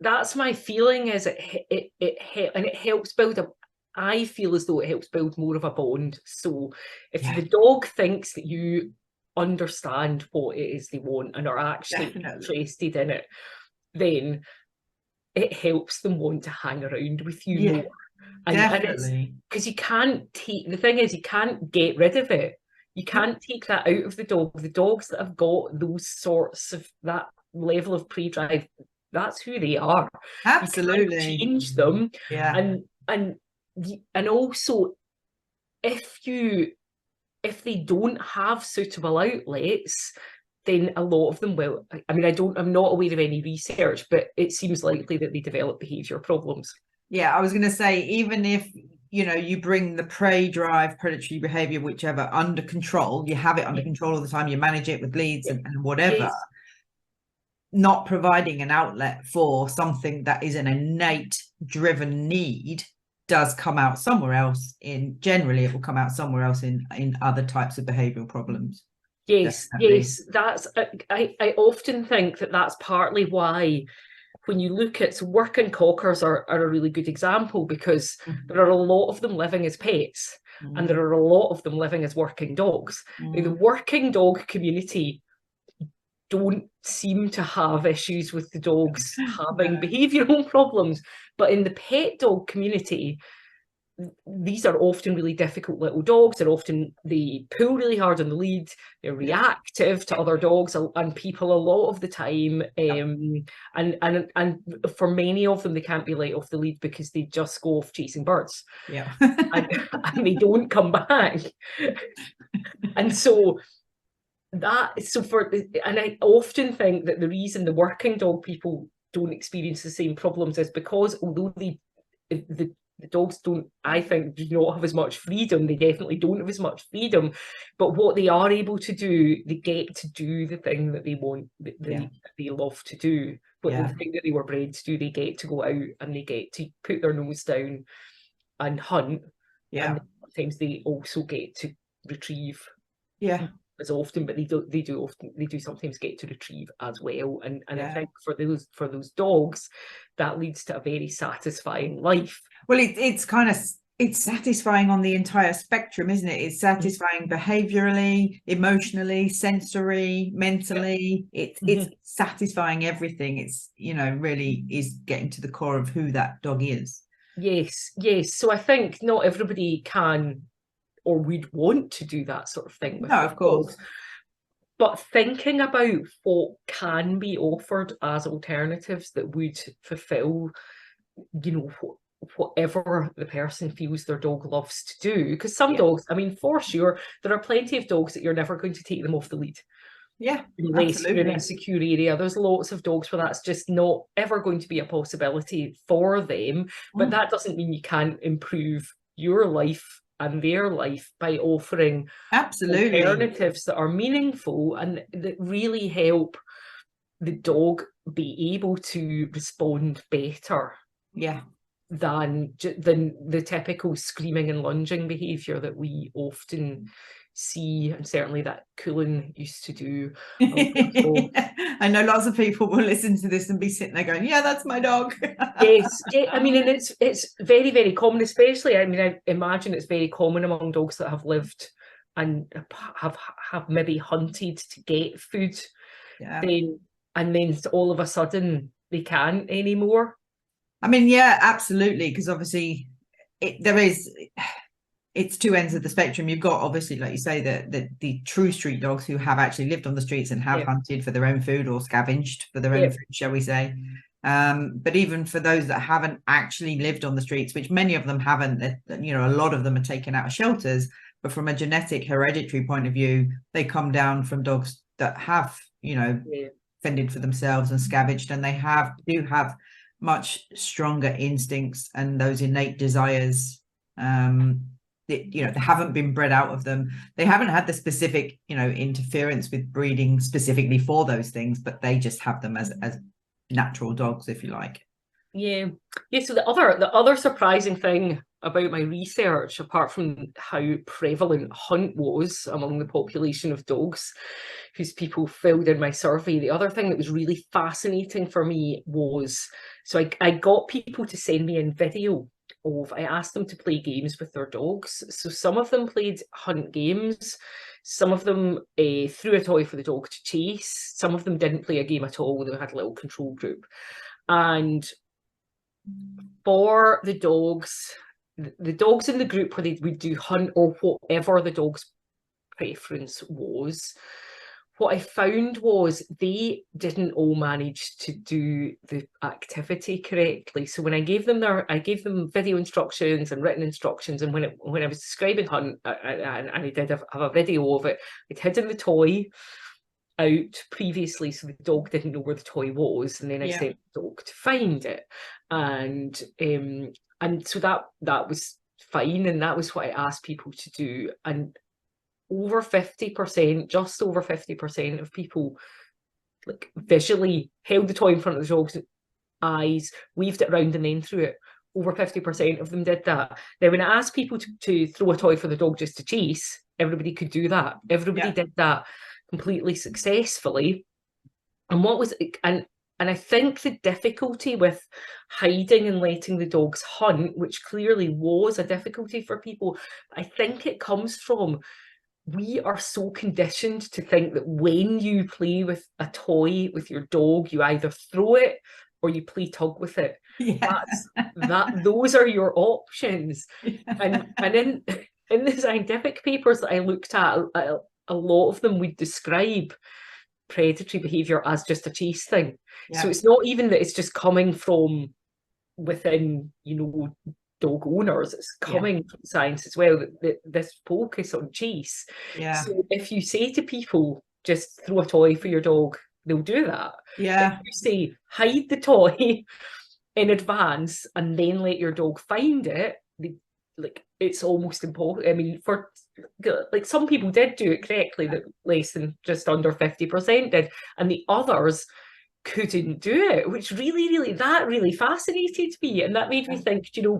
that's my feeling. Is it helps build a, I feel as though it helps build more of a bond. So if the dog thinks that you understand what it is they want and are actually interested in it, then it helps them want to hang around with you more. And because you can't take, the thing is, you can't get rid of it. You can't take that out of the dog. The dogs that have got those sorts of, that level of prey drive, that's who they are. Absolutely. You can't change them. And also, if they don't have suitable outlets, then a lot of them will. I mean, I'm not aware of any research, but it seems likely that they develop behaviour problems. Yeah, I was going to say, even if, you know, you bring the prey drive, predatory behaviour, whichever, under control, you have it under control all the time, you manage it with leads and whatever, not providing an outlet for something that is an innate driven need does come out somewhere else. Generally it will come out somewhere else in other types of behavioural problems. Yes, that's, I often think that that's partly why, when you look at, so working cockers are a really good example, because there are a lot of them living as pets, and there are a lot of them living as working dogs. Now, the working dog community don't seem to have issues with the dogs having behavioural problems, but in the pet dog community, these are often really difficult little dogs. They pull really hard on the lead, they're reactive to other dogs and people a lot of the time, and for many of them they can't be let off the lead because they just go off chasing birds, and they don't come back. And so and I often think that the reason the working dog people don't experience the same problems is because, although the dogs don't, I think, do not have as much freedom. They definitely don't have as much freedom. But what they are able to do, they get to do the thing that they want, that they love to do. But the thing that they were bred to do, they get to go out and they get to put their nose down and hunt. And sometimes they also get to retrieve. As often, but they do sometimes get to retrieve as well. And I think for those dogs, that leads to a very satisfying life. Well, it's satisfying on the entire spectrum, isn't it? It's satisfying behaviorally, emotionally, sensory, mentally. It's satisfying everything. It's, you know, really is getting to the core of who that dog is. Yes. So I think not everybody can or would want to do that sort of thing with of course. Dogs. But thinking about what can be offered as alternatives that would fulfill, you know, whatever the person feels their dog loves to do. Because some dogs, I mean, for sure, there are plenty of dogs that you're never going to take them off the lead. Yeah, unless you're in absolutely. a secure area. There's lots of dogs where that's just not ever going to be a possibility for them. But that doesn't mean you can't improve your life and their life by offering Absolutely. alternatives that are meaningful and that really help the dog be able to respond better. Yeah. Than the typical screaming and lunging behaviour that we often see, and certainly that Cullen used to do. I know lots of people will listen to this and be sitting there going, yeah, that's my dog. Yes, yeah, I mean, and it's very, very common, especially, I mean, I imagine it's very common among dogs that have lived and have maybe hunted to get food. Yeah. And then all of a sudden they can't anymore. I mean, yeah, absolutely, because obviously it's two ends of the spectrum. You've got, obviously, like you say, the true street dogs who have actually lived on the streets and have hunted for their own food or scavenged for their own food, shall we say. But even for those that haven't actually lived on the streets, which many of them haven't, you know, a lot of them are taken out of shelters, but from a genetic hereditary point of view, they come down from dogs that have, you know, fended for themselves and scavenged, and they do have much stronger instincts and those innate desires. You know, they haven't been bred out of them. They haven't had the specific, you know, interference with breeding specifically for those things, but they just have them as natural dogs, if you like. Yeah. So the other surprising thing about my research, apart from how prevalent hunt was among the population of dogs whose people filled in my survey, the other thing that was really fascinating for me was, so I got people to send me in video of, I asked them to play games with their dogs. So some of them played hunt games, some of them threw a toy for the dog to chase, some of them didn't play a game at all, they had a little control group. And for the dogs in the group where they would do hunt or whatever the dog's preference was, what I found was they didn't all manage to do the activity correctly. So when I gave them video instructions and written instructions, and when I was describing hunt, and I did have a video of it, I'd hidden the toy out previously, so the dog didn't know where the toy was, and then I sent the dog to find it, and so that was fine, and that was what I asked people to do, and over 50%, just over 50% of people, like, visually held the toy in front of the dog's eyes, waved it around, and then threw it. Over 50% of them did that. Now, when I asked people to throw a toy for the dog just to chase, everybody could do that. Everybody did that completely successfully. And and I think the difficulty with hiding and letting the dogs hunt, which clearly was a difficulty for people, I think it comes from, we are so conditioned to think that when you play with a toy with your dog, you either throw it or you play tug with it. Those are your options. And in the scientific papers that I looked at, a lot of them would describe predatory behaviour as just a chase thing. So it's not even that it's just coming from within, you know, dog owners, it's coming from science as well, that this focus on chase. So if you say to people, just throw a toy for your dog, they'll do that. If you say, hide the toy in advance and then let your dog find it, it's almost impossible. I mean, for like, some people did do it correctly, that less than just under 50% did, and the others couldn't do it, which really fascinated me, and that made me think, you know,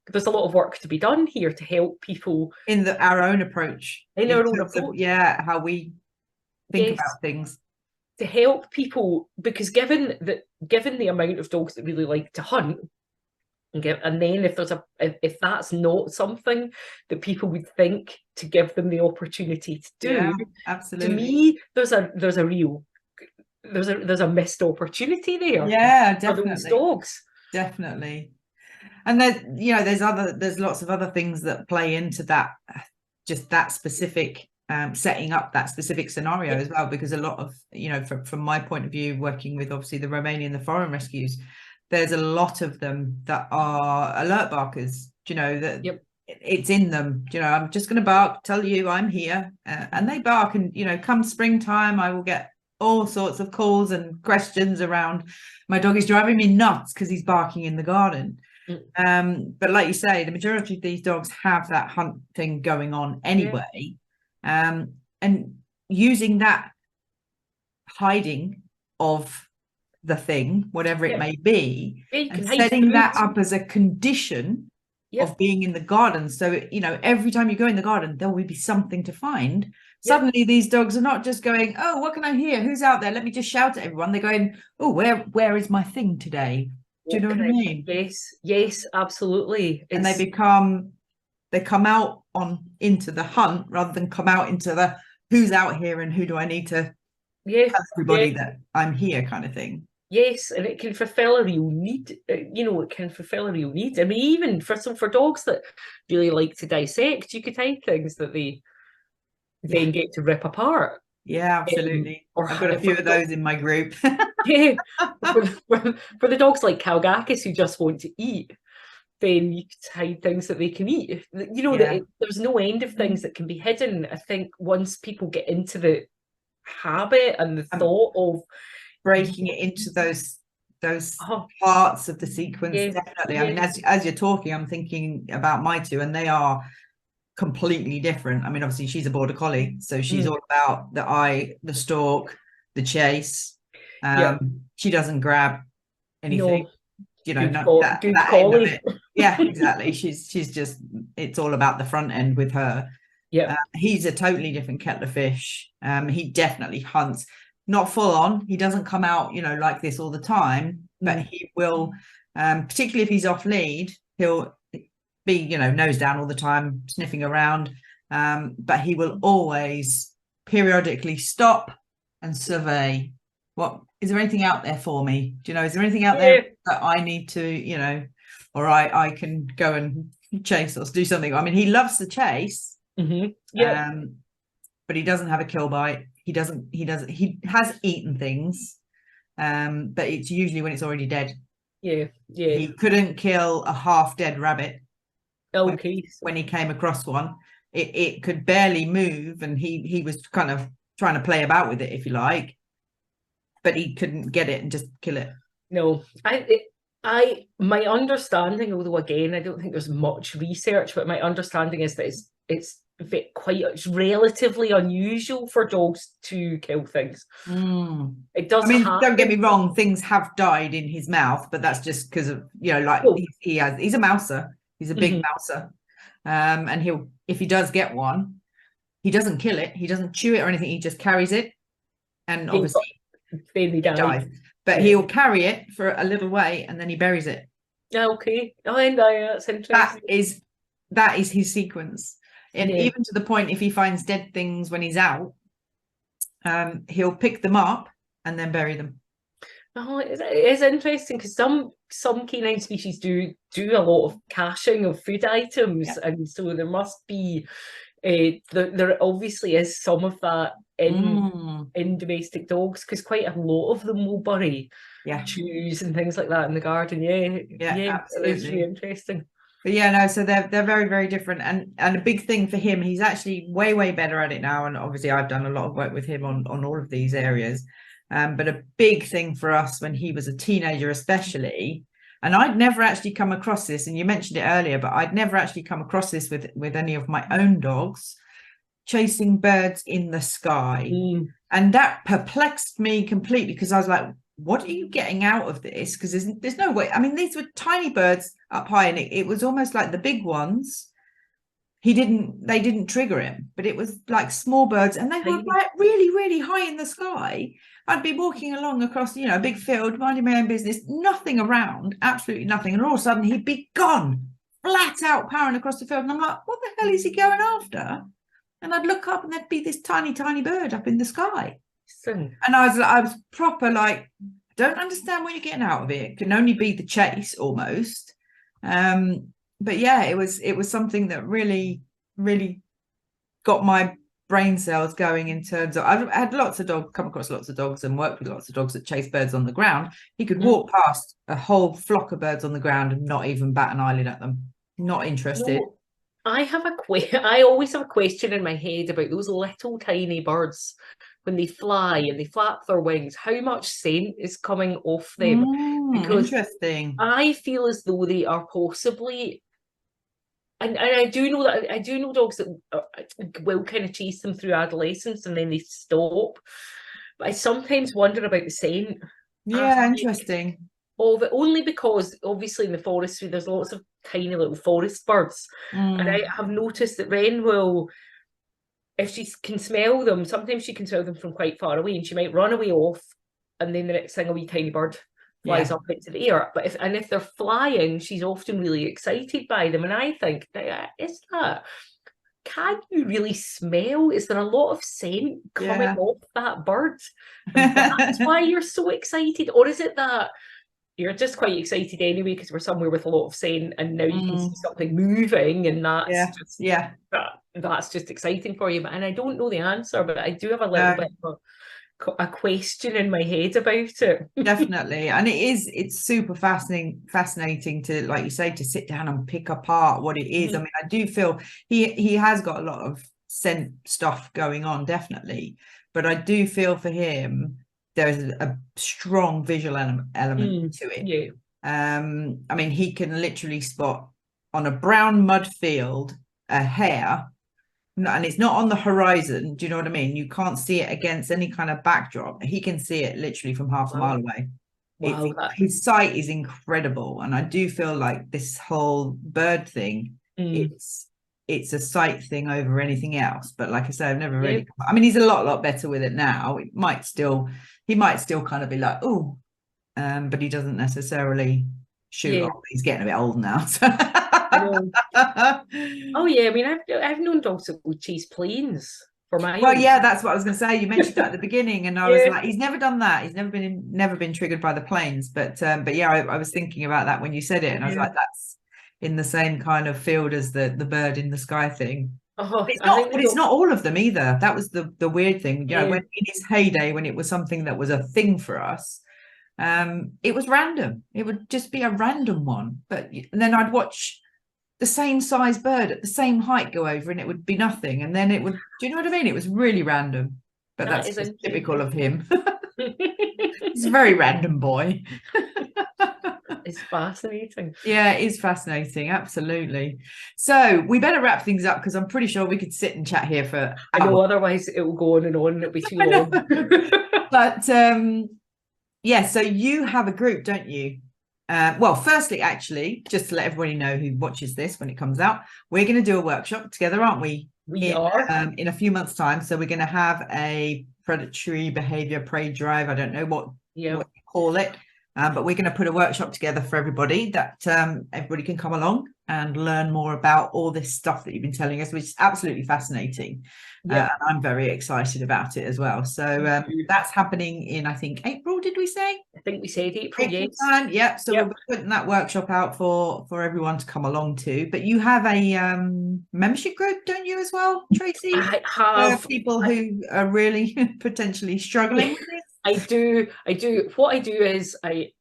there's a lot of work to be done here to help people in our own approach, how we think about things, to help people, because given the amount of dogs that really like to hunt, and then if that's not something that people would think to give them the opportunity to do, absolutely, to me there's a missed opportunity there. Definitely. For those dogs. Definitely. And there's lots of other things that play into that, just that specific setting up that specific scenario as well, because a lot of, you know, from my point of view, working with obviously the Romanian and the Foreign rescues, there's a lot of them that are alert barkers, you know, that it's in them. You know, I'm just going to bark, tell you I'm here, and they bark. And you know, come springtime, I will get all sorts of calls and questions around. My dog is driving me nuts because he's barking in the garden. But like you say, the majority of these dogs have that hunt thing going on anyway. And using that hiding of the thing, whatever it may be, and setting that up as a condition of being in the garden. So, you know, every time you go in the garden, there will be something to find. Suddenly these dogs are not just going, oh, what can I hear? Who's out there? Let me just shout at everyone. They're going, oh, where is my thing today? Do you know what I mean? Yes, absolutely. And they come out into the hunt rather than come out into the who's out here and who do I need to tell everybody that I'm here kind of thing. Yes, and it can fulfill a real need. You know, it can fulfill a real need. I mean, even for dogs that really like to dissect, you could hide things that they then get to rip apart. Yeah, absolutely. I've got a few of those in my group. For the dogs like Kalgakis who just want to eat, then you could hide things that they can eat. You know, there's no end of things that can be hidden. I think once people get into the habit and the thought of breaking it into those parts of the sequence, definitely. I mean, as you're talking, I'm thinking about my two, and they are completely different. I mean, obviously she's a border collie, so she's all about the eye, the stalk, the chase. She doesn't grab anything. You know, that end of it. Yeah, exactly. She's just, it's all about the front end with her. He's a totally different kettle of fish. He definitely hunts. Not full on. He doesn't come out, you know, like this all the time, but he will, particularly if he's off lead, he'll be, you know, nose down all the time, sniffing around. But he will always periodically stop and survey. What is there anything out there for me? Do you know, is there anything out there that I need to, you know, or I can go and chase or do something? I mean, he loves the chase. But he doesn't have a kill bite. He has eaten things, but it's usually when it's already dead. He couldn't kill a half dead rabbit. When he came across one, it could barely move, and he was kind of trying to play about with it, if you like, but he couldn't get it and just kill it. No, my understanding, although again I don't think there's much research, but my understanding is that it's relatively unusual for dogs to kill things. It does. I mean, don't get me wrong, things have died in his mouth, but that's just because of, you know, like he's a mouser. He's a big mouser. And if he does get one, he doesn't kill it, he doesn't chew it or anything, he just carries it, and obviously he dies. But he'll carry it for a little way and then he buries it. That's interesting. That is his sequence. And even to the point, if he finds dead things when he's out, he'll pick them up and then bury them. It's interesting because some canine species do a lot of caching of food items, and so there must be there obviously is some of that in domestic dogs, because quite a lot of them will bury chews and things like that in the garden. Absolutely. It's really interesting. But so they're very, very different, and a big thing for him, he's actually way better at it now, and obviously I've done a lot of work with him on all of these areas, but a big thing for us when he was a teenager especially, and I'd never actually come across this, and you mentioned it earlier, but I'd never actually come across this with any of my own dogs, chasing birds in the sky. And that perplexed me completely, because I was like, what are you getting out of this? Because there's no way. I mean, these were tiny birds up high, and it was almost like the big ones. They didn't trigger him, but it was like small birds, and they were like really high in the sky. I'd be walking along across, you know, a big field, minding my own business, nothing around, absolutely nothing, and all of a sudden he'd be gone, flat out powering across the field, and I'm like, what the hell is he going after? And I'd look up, and there'd be this tiny bird up in the sky. And I was proper like, I don't understand what you're getting out of it. It can only be the chase almost. But yeah, it was something that really got my brain cells going, in terms of, I've had come across lots of dogs and worked with lots of dogs that chase birds on the ground. He could walk past a whole flock of birds on the ground and not even bat an eyelid at them. Not interested. I always have a question in my head about those little tiny birds when they fly and they flap their wings. How much scent is coming off them? Because Interesting. I feel as though they are possibly, and I do know dogs that will kind of chase them through adolescence and then they stop. But I sometimes wonder about the scent Yeah, aspect interesting. of it, only because obviously in the forestry there's lots of tiny little forest birds, and I have noticed that Ren will, if she can smell them, sometimes she can smell them from quite far away, and she might run away off, and then the next thing a wee tiny bird flies up into the air. But if they're flying, she's often really excited by them, and I think, can you really smell? Is there a lot of scent coming off that bird? And that's why you're so excited? Or is it that you're just quite excited anyway because we're somewhere with a lot of scent and now you can see something moving, and that's just exciting for you? And I don't know the answer, but I do have a little bit of a question in my head about it. Definitely. And it's super fascinating to, like you say, to sit down and pick apart what it is. I mean, I do feel he has got a lot of scent stuff going on, definitely, but I do feel for him there's a strong visual element to it. I mean, he can literally spot on a brown mud field a hare, and it's not on the horizon. Do you know what I mean? You can't see it against any kind of backdrop. He can see it literally from half a mile away. Wow, his sight is incredible. And I do feel like this whole bird thing, it's a sight thing over anything else. But like I say, I've never really, I mean, he's a lot better with it now. He might still kind of be like, oh, but he doesn't necessarily shoot off. He's getting a bit old now. So. Oh yeah, I mean, I've known dogs that would chase planes for my that's what I was going to say. You mentioned that at the beginning, and I was like, he's never done that. He's never been triggered by the planes. But yeah, I was thinking about that when you said it, and I was like, that's in the same kind of field as the bird in the sky thing. But it's not all of them either. That was the weird thing. You know, when in his heyday, when it was something that was a thing for us, it was random. It would just be a random one. But and then I'd watch the same size bird at the same height go over and it would be nothing, and then it would, do you know what I mean? It was really random, but that's just typical of him. He's a very random boy. It's fascinating. Yeah, it is fascinating, absolutely. So we better wrap things up because I'm pretty sure we could sit and chat here for hours. I know, otherwise it will go on and on, it'll be too long. But yeah, so you have a group, don't you? Well, firstly, actually, just to let everybody know who watches this when it comes out, we're going to do a workshop together, aren't we? We are. In a few months' time. So we're going to have a predatory behaviour prey drive. I don't know what you call it, but we're going to put a workshop together for everybody that everybody can come along and learn more about all this stuff that you've been telling us, which is absolutely fascinating. And I'm very excited about it as well. So that's happening in, I think, April, did we say? I think we said April, yes. Time. So we'll be putting that workshop out for everyone to come along to. But you have a membership group, don't you, as well, Tracy? I have. People who are really potentially struggling with this? I do. What I do is I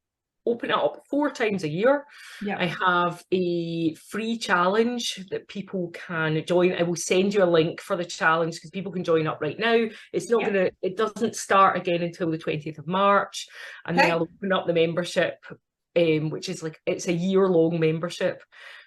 open it up 4 times a year. I have a free challenge that people can join. I will send you a link for the challenge because people can join up right now. It's not it doesn't start again until the 20th of March. And then I'll open up the membership, which is like, it's a year-long membership.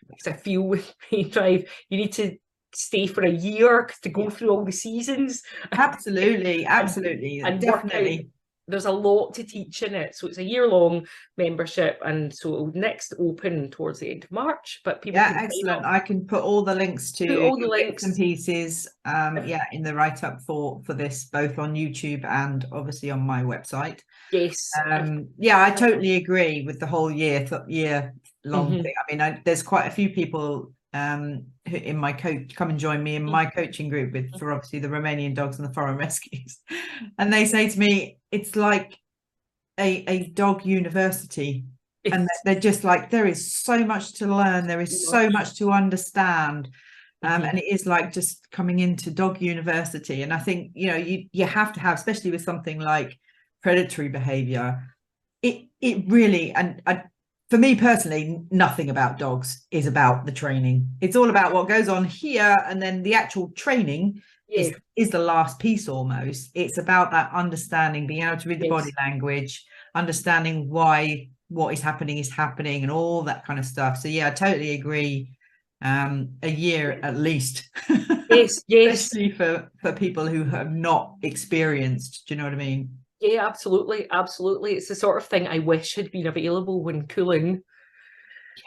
Because I feel with Pain Drive, you need to stay for a year to go through all the seasons. Absolutely. And definitely. There's a lot to teach in it, so it's a year-long membership, and so it'll next open towards the end of March. But people excellent. I can put all the links to all the links and pieces in the write-up for this, both on YouTube and obviously on my website. Yes. I totally agree with the whole year-long thing. I mean, there's quite a few people who in my come and join me in my coaching group for obviously the Romanian dogs and the foreign rescues, and they say to me it's like a dog university, and they're just like, there is so much to learn, there is so much to understand, and it is like just coming into dog university. And I think, you know, you have to have, especially with something like predatory behavior, it really, and for me personally, nothing about dogs is about the training. It's all about what goes on here, and then the actual training is the last piece almost. It's about that understanding, being able to read the body language, understanding why what is happening, and all that kind of stuff. So yeah, I totally agree. A year at least. Yes. Especially for people who have not experienced. Do you know what I mean? Yeah, absolutely. It's the sort of thing I wish had been available when Cullen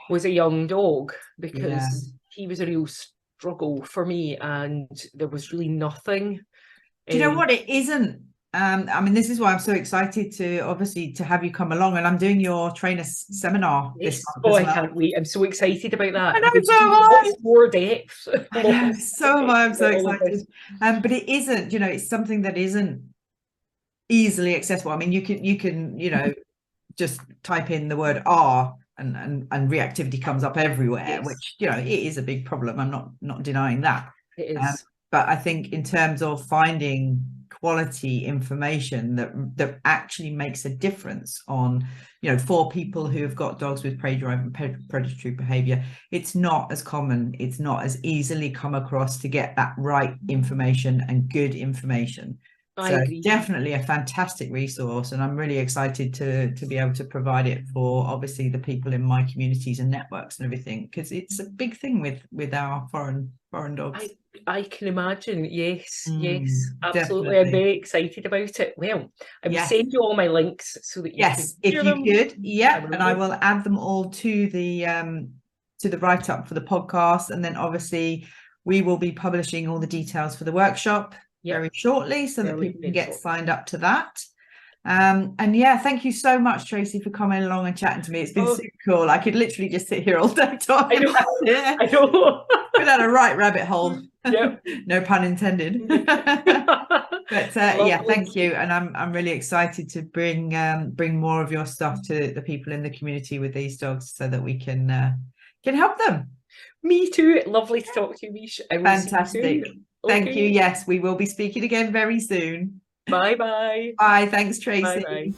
was a young dog, because he was a real struggle for me, and there was really nothing. Do you know what? It isn't. I mean, this is why I'm so excited to have you come along, and I'm doing your trainer seminar this month. I can't wait. I'm so excited about that. I know, so much more depth. I know, so am I. I'm so excited. But it isn't, you know, it's something that isn't easily accessible. I mean, you can, you know, just type in the word R and reactivity comes up everywhere, which, you know, it is a big problem. I'm not denying that. It is. But I think in terms of finding quality information that actually makes a difference on, you know, for people who have got dogs with prey drive and predatory behavior, it's not as common, it's not as easily come across to get that right information and good information. I So agree. definitely a fantastic resource, and I'm really excited to be able to provide it for obviously the people in my communities and networks and everything, because it's a big thing with our foreign dogs. I can imagine. Yes, absolutely. Definitely. I'm very excited about it. Well, I will send you all my links so that you can if you them. could, and I will add them all to the write-up for the podcast, and then obviously we will be publishing all the details for the workshop very shortly, so that people can get signed up to that. And yeah, thank you so much, Tracey, for coming along and chatting to me. It's been super cool. I could literally just sit here all day talking about it. I know. We've had a right rabbit hole. Yep. No pun intended. But yeah, thank you, and I'm really excited to bring more of your stuff to the people in the community with these dogs, so that we can help them. Me too. Lovely to talk to you, Mish. Fantastic. Thank you. Yes, we will be speaking again very soon. Bye. Bye. Thanks, Tracey. Bye.